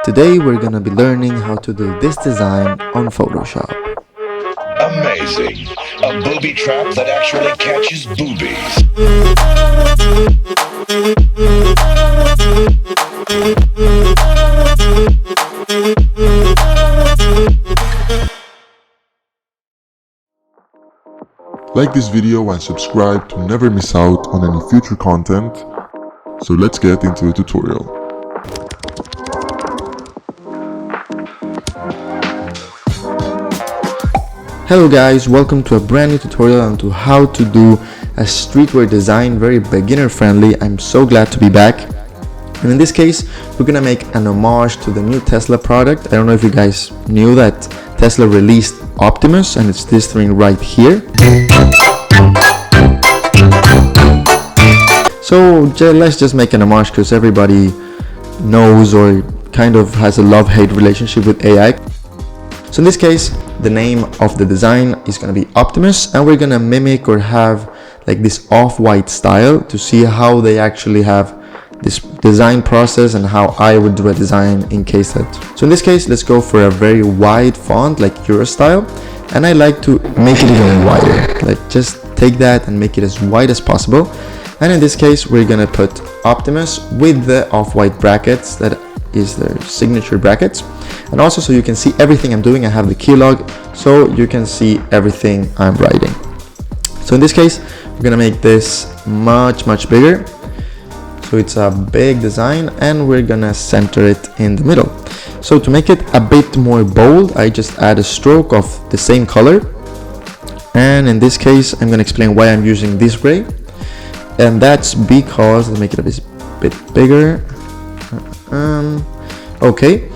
Today we're gonna be learning how to do this design on Photoshop. Amazing. A booby trap that actually catches boobies. Like this video and subscribe to never miss out on any future content. So let's get into the tutorial. Hello guys, welcome to a brand new tutorial on to how to do a streetwear design, very beginner friendly. I'm so glad to be back. And in this case, we're gonna make an homage to the new Tesla product. I don't know if you guys knew that Tesla released Optimus, and it's this thing right here. So let's just make an homage because everybody knows or kind of has a love-hate relationship with AI. So in this case, the name of the design is going to be Optimus, and we're going to mimic or have like this off-white style to see how they actually have this design process and how I would do a design in case that. So in this case, let's go for a very wide font like Euro style, and I like to make it even wider. Like just take that and make it as wide as possible. And in this case, we're going to put Optimus with the off-white brackets that is their signature brackets, and also so you can see everything I'm doing. I have the keylog so you can see everything I'm writing. So in this case, we're gonna make this much bigger, so it's a big design, and we're gonna center it in the middle. So to make it a bit more bold, I just add a stroke of the same color, and in this case I'm gonna explain why I'm using this gray, and that's because I'll make it a bit bigger. Okay,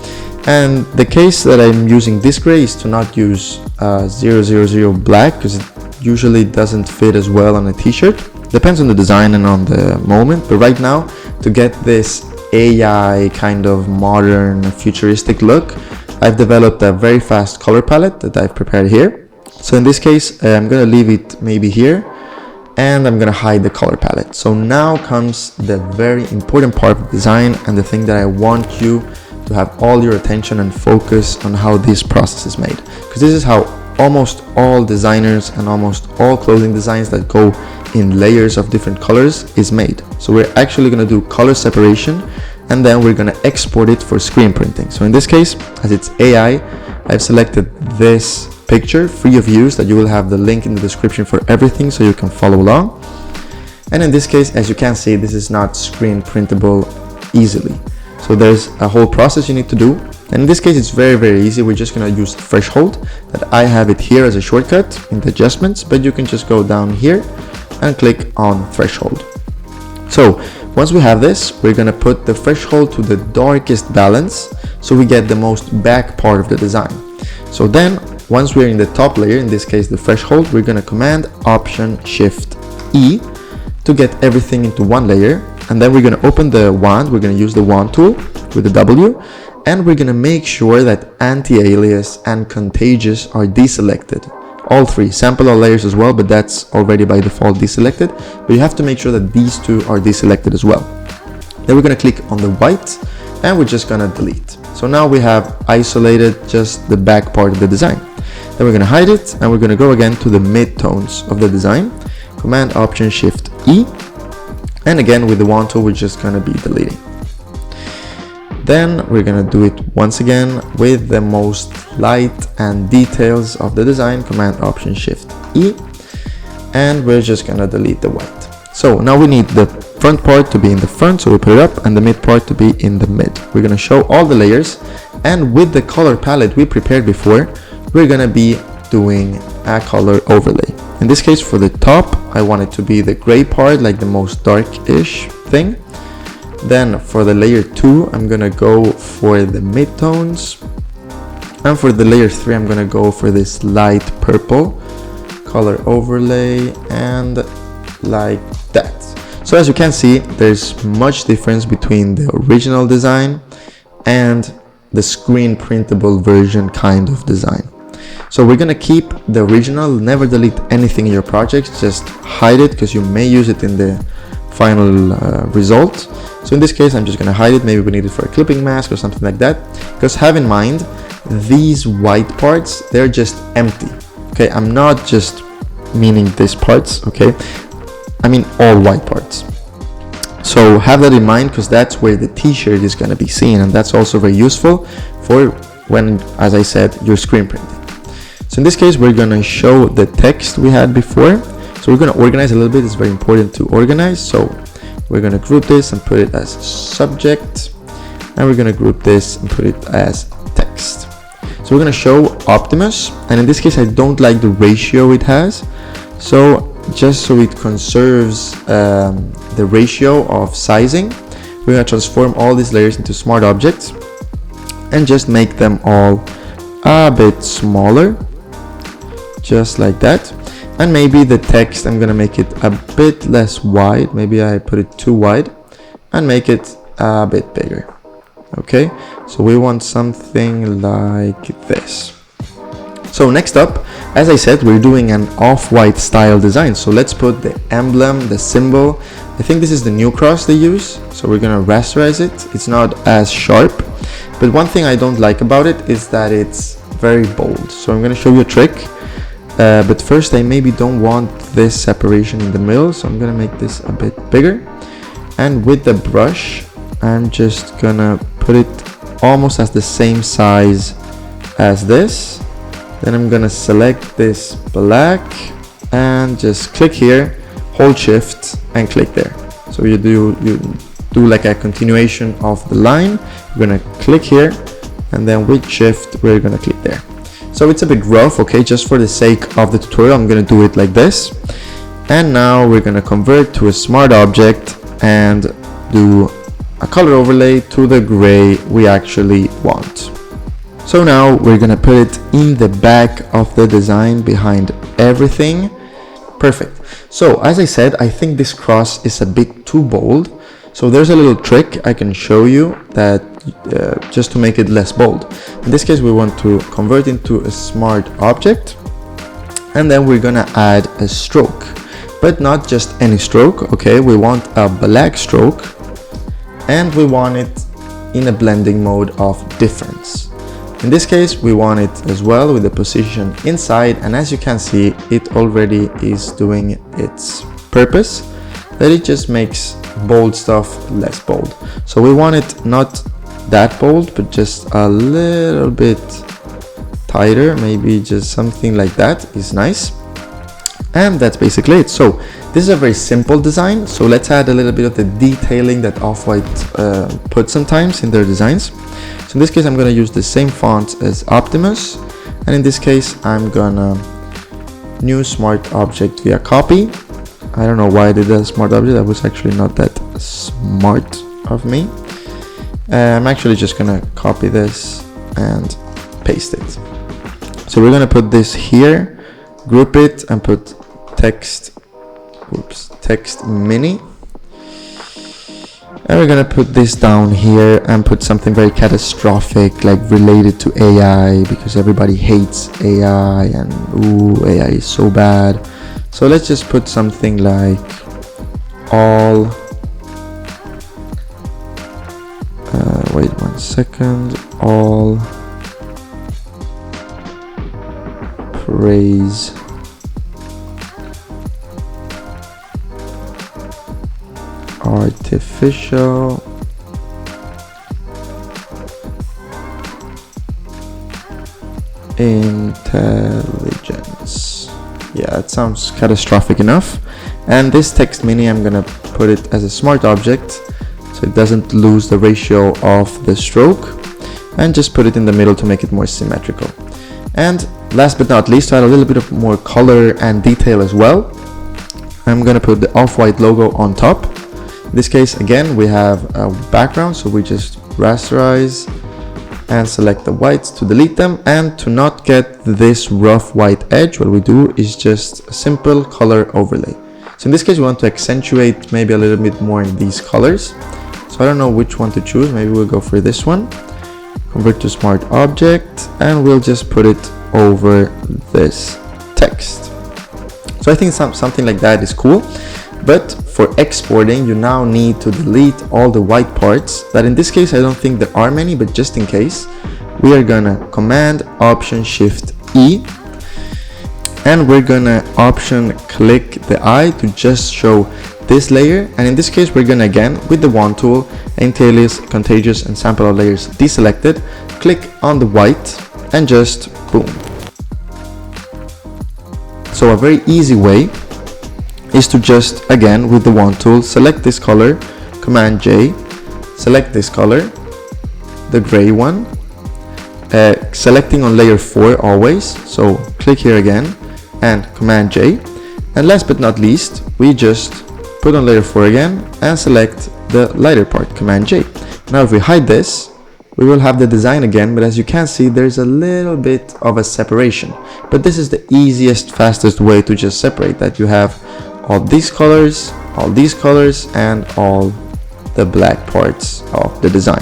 and the case that I'm using this gray is to not use 000 black because it usually doesn't fit as well on a t-shirt. Depends on the design and on the moment, but right now, to get this AI kind of modern futuristic look, I've developed a very fast color palette that I've prepared here. So in this case, I'm gonna leave it maybe here, and I'm gonna hide the color palette. So now comes the very important part of the design, and the thing that I want you to have all your attention and focus on how this process is made, because this is how almost all designers and almost all clothing designs that go in layers of different colors is made. So we're actually gonna do color separation, and then we're gonna export it for screen printing. So in this case, as it's AI, I've selected this picture free of use that you will have the link in the description for everything so you can follow along. And in this case, as you can see, this is not screen printable easily. So there's a whole process you need to do. And in this case, it's very easy. We're just gonna use threshold, that I have it here as a shortcut in the adjustments, but you can just go down here and click on threshold. So once we have this, we're gonna put the threshold to the darkest balance so we get the most back part of the design. So then once we're in the top layer, in this case the threshold, we're gonna command Option Shift E to get everything into one layer, and then we're gonna open the wand. We're gonna use the wand tool with the W, and we're gonna make sure that anti-alias and contagious are deselected. All three, sample all layers as well, but that's already by default deselected, but you have to make sure that these two are deselected as well. Then we're gonna click on the white, and we're just gonna delete. So now we have isolated just the back part of the design. Then we're gonna hide it, and we're gonna go again to the mid-tones of the design, command Option Shift E, and again with the wand tool we're just gonna be deleting. Then we're gonna do it once again with the most light and details of the design, command Option Shift E, and we're just gonna delete the white. So now we need the front part to be in the front, so we put it up, and the mid part to be in the mid. We're gonna show all the layers, and with the color palette we prepared before, we're gonna be doing a color overlay. In this case, for the top, I want it to be the gray part, like the most dark-ish thing. Then for the layer 2, I'm gonna go for the mid-tones, and for the layer 3, I'm gonna go for this light purple color overlay, and like that. So as you can see, there's much difference between the original design and the screen printable version kind of design. So we're gonna keep the original, never delete anything in your project, just hide it because you may use it in the final result. So in this case, I'm just going to hide it. Maybe we need it for a clipping mask or something like that. Because have in mind, these white parts, they're just empty. Okay, I'm not just meaning these parts, okay? I mean all white parts. So have that in mind, because that's where the t-shirt is going to be seen, and that's also very useful for when, as I said, you're screen printing. So in this case, we're going to show the text we had before. So we're going to organize a little bit. It's very important to organize. So we're going to group this and put it as subject, and we're going to group this and put it as text. So we're going to show Optimus, and in this case I don't like the ratio it has, so just so it conserves the ratio of sizing, we're going to transform all these layers into smart objects and just make them all a bit smaller, just like that. And maybe the text, I'm going to make it a bit less wide. Maybe I put it too wide and make it a bit bigger. Okay, so we want something like this. So next up, as I said, we're doing an off-white style design. So let's put the emblem, the symbol. I think this is the new cross they use. So we're going to rasterize it. It's not as sharp. But one thing I don't like about it is that it's very bold. So I'm going to show you a trick. But first I maybe don't want this separation in the middle. So I'm going to make this a bit bigger. And with the brush, I'm just going to put it almost as the same size as this. Then I'm gonna select this black and just click here, hold shift and click there. So you do like a continuation of the line. You're gonna click here and then with shift we're gonna click there. So it's a bit rough, okay, just for the sake of the tutorial I'm gonna do it like this. And now we're gonna convert to a smart object and do a color overlay to the gray we actually want. So now we're gonna put it in the back of the design behind everything. Perfect. So as I said, I think this cross is a bit too bold. So there's a little trick I can show you that just to make it less bold. In this case, we want to convert into a smart object, and then we're gonna add a stroke, but not just any stroke. Okay, we want a black stroke, and we want it in a blending mode of difference. In this case, we want it as well with the position inside, and as you can see, it already is doing its purpose, that it just makes bold stuff less bold. So we want it not that bold, but just a little bit tighter, maybe just something like that is nice. And that's basically it. So this is a very simple design, so let's add a little bit of the detailing that Off-White puts sometimes in their designs. So in this case, I'm going to use the same font as Optimus, and in this case I'm gonna new smart object via copy. I don't know why I did a smart object, that was actually not that smart of me. I'm actually just gonna copy this and paste it. So we're gonna put this here, group it and put text mini. And we're gonna put this down here and put something very catastrophic, like related to AI, because everybody hates AI and ooh, AI is so bad. So let's just put something like all, wait 1 second, all praise artificial intelligence. Yeah, it sounds catastrophic enough. And this text mini, I'm gonna put it as a smart object so it doesn't lose the ratio of the stroke, and just put it in the middle to make it more symmetrical. And last but not least, to add a little bit of more color and detail as well, I'm gonna put the Off-White logo on top. In this case, again, we have a background, so we just rasterize and select the whites to delete them. And to not get this rough white edge, what we do is just a simple color overlay. So in this case, we want to accentuate maybe a little bit more in these colors. So I don't know which one to choose. Maybe we'll go for this one. Convert to smart object, and we'll just put it over this text. So I think something like that is cool. But for exporting, you now need to delete all the white parts, that in this case I don't think there are many, but just in case, we are gonna Command Option Shift E, and we're gonna Option click the eye to just show this layer. And in this case, we're gonna again, with the wand tool, Alias, Contagious, and Sample All Layers deselected, click on the white and just boom. So a very easy way is to just, again, with the wand tool, select this color, Command J, select this color, the gray one, selecting on layer 4 always, so click here again, and Command J, and last but not least, we just put on layer 4 again, and select the lighter part, Command J. Now if we hide this, we will have the design again, but as you can see, there's a little bit of a separation, but this is the easiest, fastest way to just separate that. You have all these colors, and all the black parts of the design.